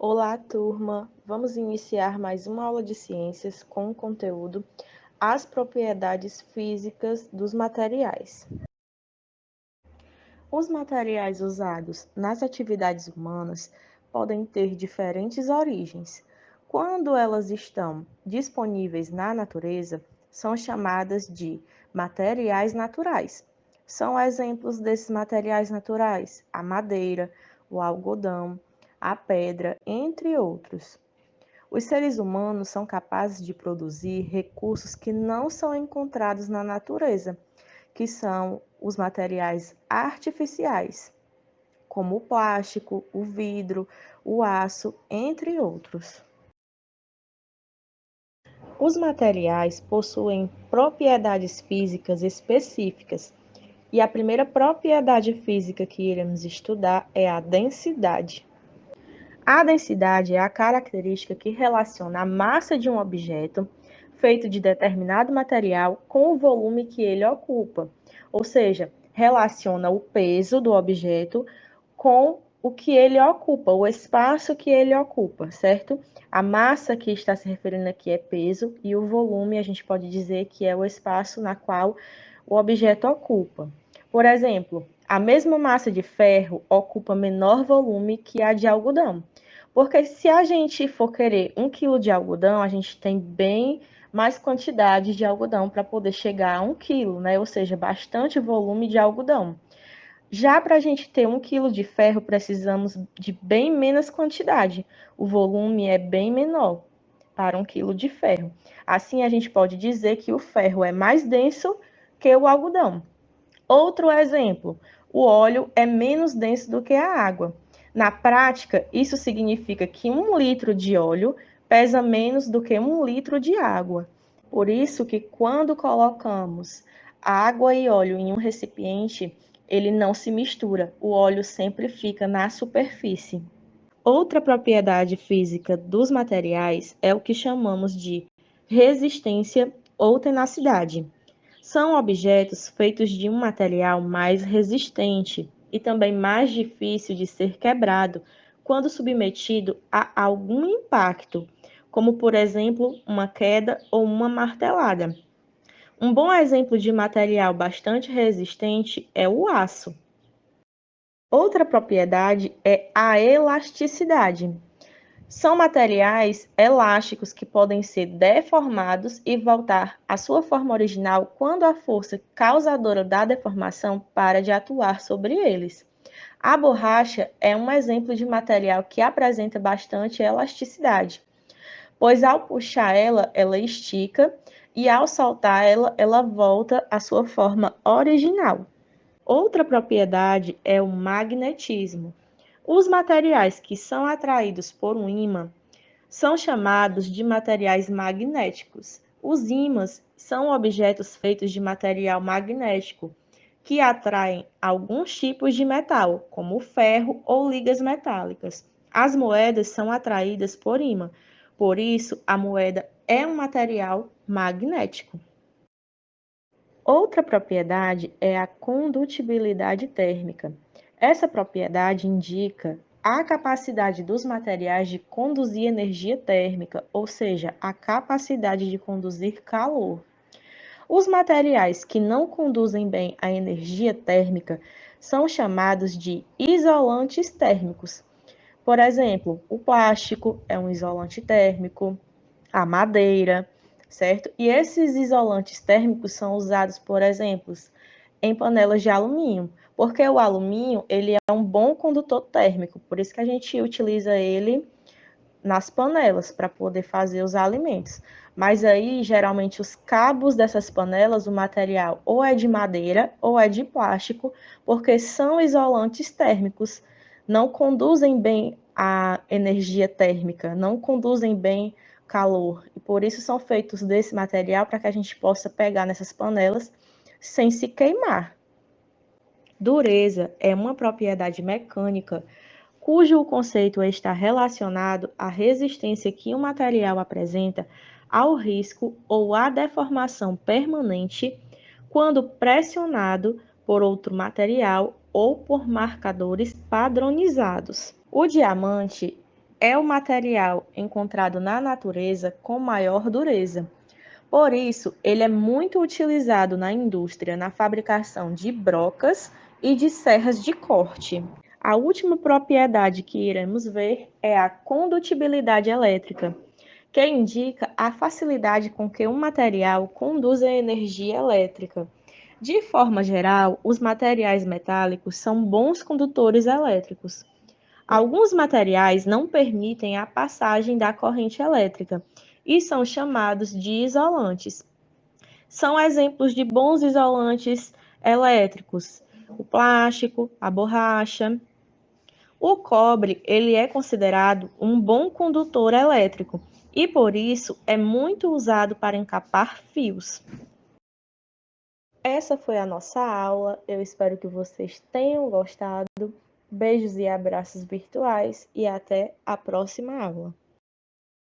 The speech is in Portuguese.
Olá, turma! Vamos iniciar mais uma aula de ciências com o conteúdo As propriedades físicas dos materiais. Os materiais usados nas atividades humanas podem ter diferentes origens. Quando elas estão disponíveis na natureza, são chamadas de materiais naturais. São exemplos desses materiais naturais: a madeira, o algodão, a pedra, entre outros. Os seres humanos são capazes de produzir recursos que não são encontrados na natureza, que são os materiais artificiais, como o plástico, o vidro, o aço, entre outros. Os materiais possuem propriedades físicas específicas, e a primeira propriedade física que iremos estudar é a densidade. A densidade é a característica que relaciona a massa de um objeto feito de determinado material com o volume que ele ocupa, ou seja, relaciona o peso do objeto com o que ele ocupa, o espaço que ele ocupa, certo? A massa que está se referindo aqui é peso e o volume a gente pode dizer que é o espaço na qual o objeto ocupa. Por exemplo, a mesma massa de ferro ocupa menor volume que a de algodão. Porque se a gente for querer 1 quilo de algodão, a gente tem bem mais quantidade de algodão para poder chegar a 1 quilo, né? Ou seja, bastante volume de algodão. Já para a gente ter 1 quilo de ferro, precisamos de bem menos quantidade. O volume é bem menor para 1 quilo de ferro. Assim, a gente pode dizer que o ferro é mais denso que o algodão. Outro exemplo, o óleo é menos denso do que a água. Na prática, isso significa que 1 litro de óleo pesa menos do que 1 litro de água. Por isso que quando colocamos água e óleo em um recipiente, ele não se mistura, o óleo sempre fica na superfície. Outra propriedade física dos materiais é o que chamamos de resistência ou tenacidade. São objetos feitos de um material mais resistente e também mais difícil de ser quebrado quando submetido a algum impacto, como por exemplo uma queda ou uma martelada. Um bom exemplo de material bastante resistente é o aço. Outra propriedade é a elasticidade. São materiais elásticos que podem ser deformados e voltar à sua forma original quando a força causadora da deformação para de atuar sobre eles. A borracha é um exemplo de material que apresenta bastante elasticidade, pois ao puxar ela, ela estica e ao soltar ela, ela volta à sua forma original. Outra propriedade é o magnetismo. Os materiais que são atraídos por um ímã são chamados de materiais magnéticos. Os ímãs são objetos feitos de material magnético que atraem alguns tipos de metal, como o ferro ou ligas metálicas. As moedas são atraídas por ímã, por isso a moeda é um material magnético. Outra propriedade é a condutibilidade térmica. Essa propriedade indica a capacidade dos materiais de conduzir energia térmica, ou seja, a capacidade de conduzir calor. Os materiais que não conduzem bem a energia térmica são chamados de isolantes térmicos. Por exemplo, o plástico é um isolante térmico, a madeira, certo? E esses isolantes térmicos são usados, por exemplo, em panelas de alumínio, porque o alumínio ele é um bom condutor térmico, por isso que a gente utiliza ele nas panelas para poder fazer os alimentos. Mas aí, geralmente, os cabos dessas panelas, o material ou é de madeira ou é de plástico, porque são isolantes térmicos, não conduzem bem a energia térmica, não conduzem bem calor, e por isso são feitos desse material para que a gente possa pegar nessas panelas sem se queimar. Dureza é uma propriedade mecânica cujo conceito está relacionado à resistência que um material apresenta ao risco ou à deformação permanente quando pressionado por outro material ou por marcadores padronizados. O diamante é o material encontrado na natureza com maior dureza. Por isso, ele é muito utilizado na indústria na fabricação de brocas e de serras de corte. A última propriedade que iremos ver é a condutibilidade elétrica, que indica a facilidade com que um material conduz a energia elétrica. De forma geral, os materiais metálicos são bons condutores elétricos. Alguns materiais não permitem a passagem da corrente elétrica e são chamados de isolantes. São exemplos de bons isolantes elétricos: o plástico, a borracha. O cobre, ele é considerado um bom condutor elétrico e por isso é muito usado para encapar fios. Essa foi a nossa aula. Eu espero que vocês tenham gostado. Beijos e abraços virtuais e até a próxima aula.